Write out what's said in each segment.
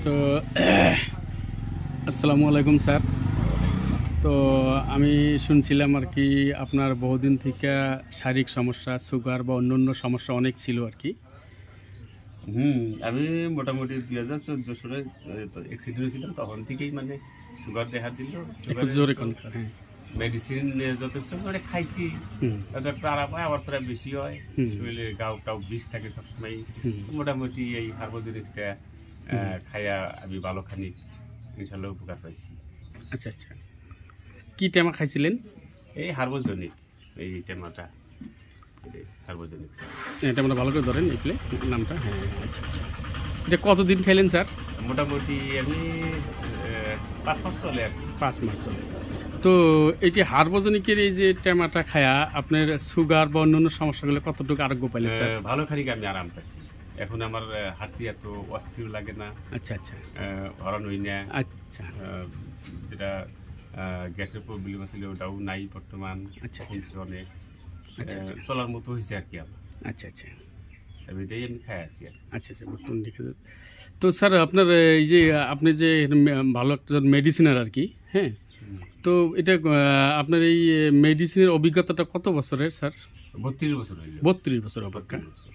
তো আসসালামু আলাইকুম স্যার। তো আমি শুনছিলাম আর কি আপনার বহুদিন থেকে শারীরিক সমস্যা, সুগার বা অন্যান্য সমস্যা অনেক ছিল আর কি। হুম, আমি মোটামুটি 2014 সালে অ্যাক্সিডেন্ট হয়েছিলাম, তখন থেকেই মানে সুগার দেখা দিল। একটু সুগারের জোরে তো কোন? হ্যাঁ। মেডিসিন যথেষ্ট মানে খাইছি, হুম তাতে একটু আরাম হয়, আবার প্রায় বেশি হয়। হুম শরীরে গাও টাও বিষ থাকে সবসময়। হুম মোটামুটি এই হার্বোজেনিক্সটা হুম। খাইয়া আমি ভালো খানিক ইনশাল্লাহ উপকার পাইছি। আচ্ছা আচ্ছা, কী টেমা খাইছিলেন? এই হার্বোজেনিক, এই টেমাটা হার্বোজেনিক্স। এটা আমরা ভালো করে ধরেন এগুলো নামটা। হ্যাঁ আচ্ছা আচ্ছা, এটা কতদিন খাইলেন স্যার? মোটামুটি আমি 5 মাস চলে আর কি। 5 মাস চলে। তো এটি হার্বোজেনিকের এই যে টেমাটা খায়া আপনার সুগার বা অন্যান্য সমস্যাগুলো কতটুকু আরোগ্য পাইলেন স্যার? ভালো খানিক আমি আরাম পাইছি। এখন আমার হাঁটতে এত অস্থির লাগে না, আচ্ছা আচ্ছা হরণ হই না। আচ্ছা যেটা গ্যাসের প্রবলেম ছিল ওটাও নাই বর্তমান, আচ্ছা আচ্ছা কমছে অনেক। আচ্ছা আচ্ছা চলার মতো হয়েছে আর কি আমার। আচ্ছা আচ্ছা এটাই আমি খাই আছি আর কি। আচ্ছা আচ্ছা বর্তমান লিখে দেন। তো স্যার আপনার এই যে আপনি যে ভালো একটা মেডিসিনার আর কি, হ্যাঁ, হুম। তো এটা আপনার এই মেডিসিনের অভিজ্ঞতাটা কত বছরের স্যার? 32 বছর হইল। 32 বছর অপেক্ষা। 32 বছর।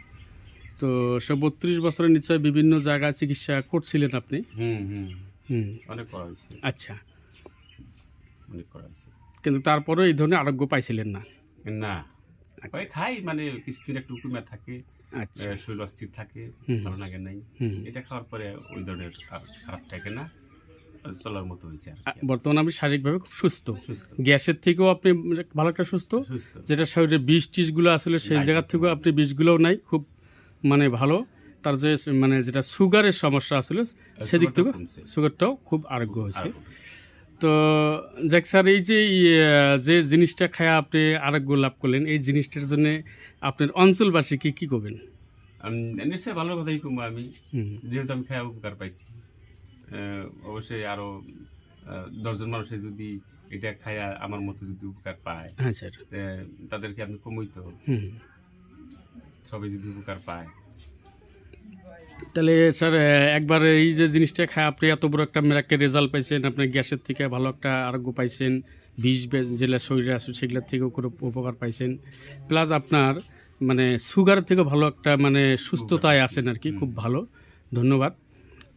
তো সে 32 বছরের নিশ্চয় বিভিন্ন জায়গায় চিকিৎসা করছিলেন আপনি? হুম হুম, হুম অনেক করা হয়েছে, আচ্ছা, অনেক করা হয়েছে। কিন্তু তারপরেও এই ধরনের আরোগ্য পাইছিলেন না? না, আচ্ছা ওই খাই মানে কিছুদিন একটু কমে থাকে, আচ্ছা শরীর অস্থির থাকে, হুম ভালো লাগে নাই। হুম। এটা খাওয়ার পরে ওই ধরনের আর খারাপ থাকে না, চলার মতো হয়েছে আর কি। বর্তমানে আপনি শারীরিকভাবে খুব সুস্থ, সুস্থ গ্যাসের থেকেও আপনি ভালো একটা সুস্থ, সুস্থ। যেটা শরীরে বিষ টিষগুলো আসলে সেই নাই জায়গার থেকেও আপনি বিষগুলোও নাই, খুব মানে ভালো। তার যে মানে যেটা সুগারের সমস্যা আসলে সেদিক সুগারটা থেকে কমছে। সুগারটাও খুব আরোগ্য আর হয়েছে। কমছে। তো যাক স্যার, এই যে যে জিনিসটা খায়া আপনি আরোগ্য লাভ করলেন, এই জিনিসটার জন্য আপনার অঞ্চলবাসী কি করবেন? নিশ্চয়ই ভালো কথাই কমবো আমি, হুম যেহেতু আমি খায় উপকার পাইছি। অবশ্যই আরো 10 জন মানুষে যদি এটা খায়া আমার মতো যদি উপকার পায়, হ্যাঁ স্যার। তাদেরকে আমি কমই তো, হুম, সবাই যদি উপকার পায়। তাহলে স্যার একবার এই যে জিনিসটা খায় আপনি এত বড় একটা মেরাক্কেল রেজাল্ট পাইছেন, আপনার গ্যাসের থেকে ভালো একটা আরোগ্য পাইছেন, বিষ যেগুলো শরীরে আছে সেগুলোর থেকেও কোনো উপকার পাইছেন, প্লাস আপনার মানে সুগার থেকে ভালো একটা মানে সুস্থতায় আছেন আর কি, খুব ভালো। ধন্যবাদ।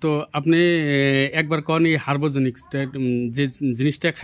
তো আপনি একবার কন এই হার্বোজেনিক্সটা যে জিনিসটা খায়